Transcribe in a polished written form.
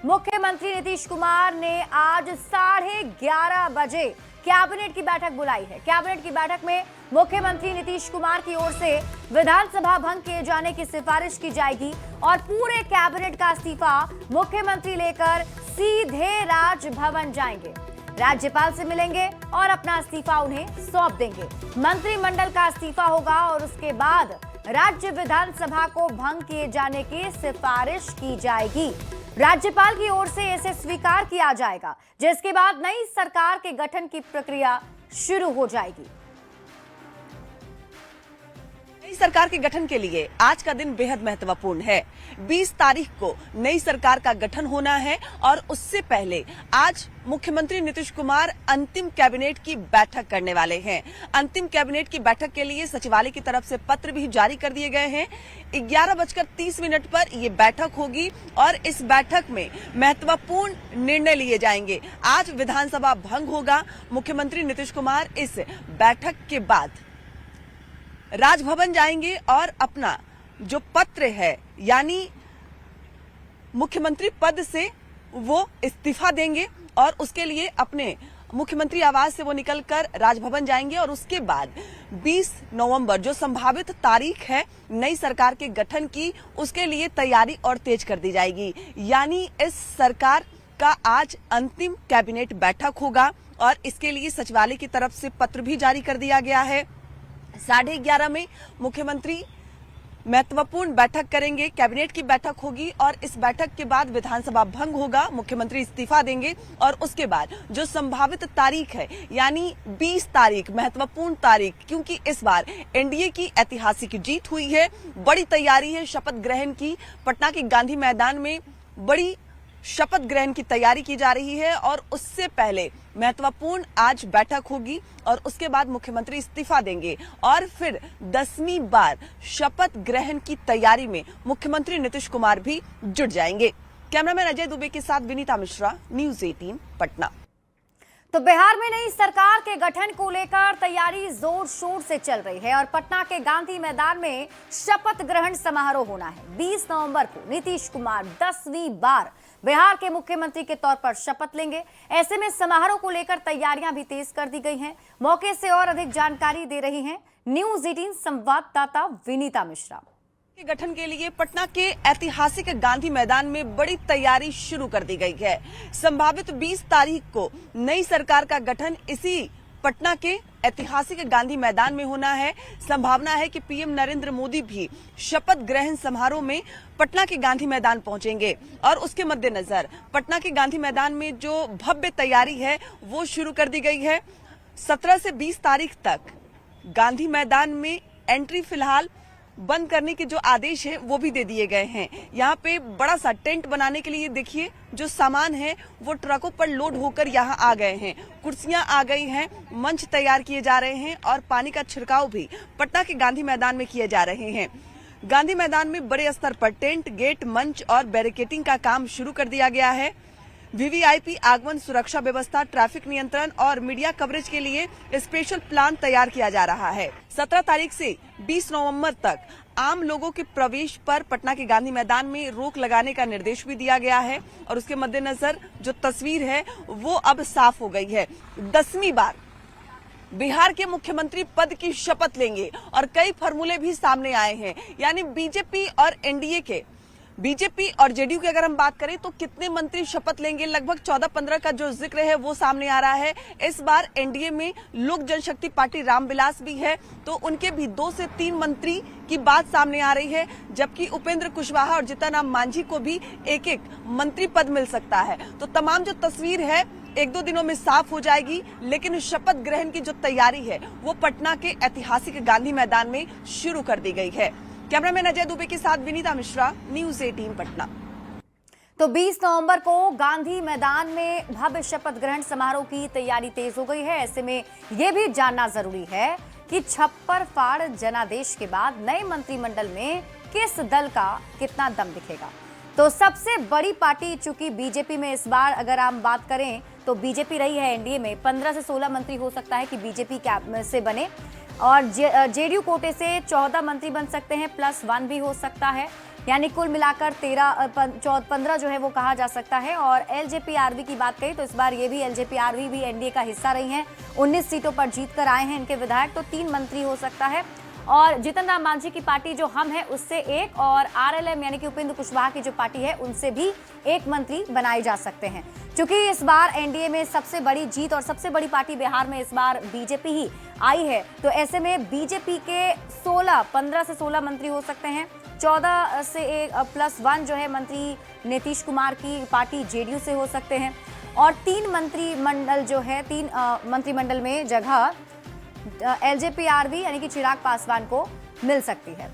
मुख्यमंत्री नीतीश कुमार ने आज 11:30 बजे कैबिनेट की बैठक बुलाई है। कैबिनेट की बैठक में मुख्यमंत्री नीतीश कुमार की ओर से विधानसभा भंग किए जाने की सिफारिश की जाएगी और पूरे कैबिनेट का इस्तीफा मुख्यमंत्री लेकर सीधे राजभवन जाएंगे, राज्यपाल से मिलेंगे और अपना इस्तीफा उन्हें सौंप देंगे। मंत्रिमंडल का इस्तीफा होगा और उसके बाद राज्य विधानसभा को भंग किए जाने की सिफारिश की जाएगी। राज्यपाल की ओर से इसे स्वीकार किया जाएगा, जिसके बाद नई सरकार के गठन की प्रक्रिया शुरू हो जाएगी। नई सरकार के गठन के लिए आज का दिन बेहद महत्वपूर्ण है। 20 तारीख को नई सरकार का गठन होना है और उससे पहले आज मुख्यमंत्री नीतीश कुमार अंतिम कैबिनेट की बैठक करने वाले हैं। अंतिम कैबिनेट की बैठक के लिए सचिवालय की तरफ से पत्र भी जारी कर दिए गए हैं। 11:30 पर ये बैठक होगी और इस बैठक में महत्वपूर्ण निर्णय लिए जाएंगे। आज विधानसभा भंग होगा। मुख्यमंत्री नीतीश कुमार इस बैठक के बाद राजभवन जाएंगे और अपना जो पत्र है यानी मुख्यमंत्री पद से वो इस्तीफा देंगे और उसके लिए अपने मुख्यमंत्री आवास से वो निकलकर राजभवन जाएंगे और उसके बाद 20 नवंबर जो संभावित तारीख है नई सरकार के गठन की, उसके लिए तैयारी और तेज कर दी जाएगी। यानी इस सरकार का आज अंतिम कैबिनेट बैठक होगा और इसके लिए सचिवालय की तरफ से पत्र भी जारी कर दिया गया है। 11:30 में मुख्यमंत्री महत्वपूर्ण बैठक करेंगे, कैबिनेट की बैठक होगी और इस बैठक के बाद विधानसभा भंग होगा, मुख्यमंत्री इस्तीफा देंगे और उसके बाद जो संभावित तारीख है यानी 20 तारीख महत्वपूर्ण तारीख, क्योंकि इस बार एनडीए की ऐतिहासिक जीत हुई है, बड़ी तैयारी है शपथ ग्रहण की। पटना के गांधी मैदान में बड़ी शपथ ग्रहण की तैयारी की जा रही है और उससे पहले महत्वपूर्ण आज बैठक होगी और उसके बाद मुख्यमंत्री इस्तीफा देंगे और फिर 10वीं बार शपथ ग्रहण की तैयारी में मुख्यमंत्री नीतीश कुमार भी जुट जाएंगे। कैमरामैन अजय दुबे के साथ विनीता मिश्रा, न्यूज़ 18 पटना। तो बिहार में नई सरकार के गठन को लेकर तैयारी जोर शोर से चल रही है और पटना के गांधी मैदान में शपथ ग्रहण समारोह होना है। 20 नवंबर को नीतीश कुमार 10वीं बार बिहार के मुख्यमंत्री के तौर पर शपथ लेंगे। ऐसे में समारोह को लेकर तैयारियां भी तेज कर दी गई हैं। मौके से और अधिक जानकारी दे रही हैं न्यूज़ 18 संवाददाता विनीता मिश्रा। के गठन के लिए पटना के ऐतिहासिक गांधी मैदान में बड़ी तैयारी शुरू कर दी गई है। संभावित 20 तारीख को नई सरकार का गठन इसी पटना के ऐतिहासिक गांधी मैदान में होना है। संभावना है कि पीएम नरेंद्र मोदी भी शपथ ग्रहण समारोह में पटना के गांधी मैदान पहुंचेंगे और उसके मद्देनजर पटना के गांधी मैदान में जो भव्य तैयारी है वो शुरू कर दी गई है। 17 से 20 तारीख तक गांधी मैदान में एंट्री फिलहाल बंद करने के जो आदेश है वो भी दे दिए गए हैं। यहाँ पे बड़ा सा टेंट बनाने के लिए देखिए जो सामान है वो ट्रकों पर लोड होकर यहाँ आ गए हैं, कुर्सियां आ गई हैं, मंच तैयार किए जा रहे हैं और पानी का छिड़काव भी पटना के गांधी मैदान में किए जा रहे हैं। गांधी मैदान में बड़े स्तर पर टेंट, गेट, मंच और बैरिकेडिंग का काम शुरू कर दिया गया है। वीवीआईपी आगमन, सुरक्षा व्यवस्था, ट्रैफिक नियंत्रण और मीडिया कवरेज के लिए स्पेशल प्लान तैयार किया जा रहा है। 17 तारीख से 20 नवंबर तक आम लोगों के प्रवेश पर पटना के गांधी मैदान में रोक लगाने का निर्देश भी दिया गया है और उसके मद्देनजर जो तस्वीर है वो अब साफ हो गई है। 10वीं बार बिहार के मुख्यमंत्री पद की शपथ लेंगे और कई फॉर्मूले भी सामने आए हैं। यानी बीजेपी और जेडीयू की अगर हम बात करें तो कितने मंत्री शपथ लेंगे, लगभग 14-15 का जो जिक्र है वो सामने आ रहा है। इस बार एनडीए में लोक जनशक्ति पार्टी रामविलास भी है तो उनके भी 2 से 3 मंत्री की बात सामने आ रही है, जबकि उपेंद्र कुशवाहा और जीतनराम मांझी को भी एक मंत्री पद मिल सकता है। तो तमाम जो तस्वीर है 1-2 दिनों में साफ हो जाएगी, लेकिन शपथ ग्रहण की जो तैयारी है वो पटना के ऐतिहासिक गांधी मैदान में शुरू कर दी गई है। कैमरामैन अजय दुबे के साथ विनीता मिश्रा, न्यूज़ 18 पटना। तो 20 नवंबर को गांधी मैदान में भव्य शपथ ग्रहण समारोह की तैयारी तेज हो गई है। ऐसे में यह भी जानना जरूरी है कि छप्पर फाड़ जनादेश के बाद नए मंत्रिमंडल में किस दल का कितना दम दिखेगा। तो सबसे बड़ी पार्टी चूंकि बीजेपी में इस बार अगर हम बात करें तो बीजेपी रही है एनडीए में, 15 से 16 मंत्री हो सकता है कि बीजेपी कैबिनेट से बने और जेडीयू कोटे से 14 मंत्री बन सकते हैं, +1 भी हो सकता है। यानी कुल मिलाकर 15 जो है वो कहा जा सकता है। और एलजेपीआरवी की बात करें तो इस बार ये भी एलजेपीआरवी भी एनडीए का हिस्सा रही हैं। 19 सीटों पर जीत कर आए हैं इनके विधायक, तो 3 मंत्री हो सकता है। और जीतन राम मांझी की पार्टी जो हम है उससे 1, और आरएलएम यानी कि उपेंद्र कुशवाहा की जो पार्टी है उनसे भी 1 मंत्री बनाए जा सकते हैं। क्योंकि इस बार एनडीए में सबसे बड़ी जीत और सबसे बड़ी पार्टी बिहार में इस बार बीजेपी ही आई है, तो ऐसे में बीजेपी के 15 से 16 मंत्री हो सकते हैं। 14 से 1+1 जो है मंत्री नीतीश कुमार की पार्टी जेडीयू से हो सकते हैं। और 3 मंत्रिमंडल जो है 3 मंत्रिमंडल में जगह एलजेपीआरवी यानी कि चिराग पासवान को मिल सकती है।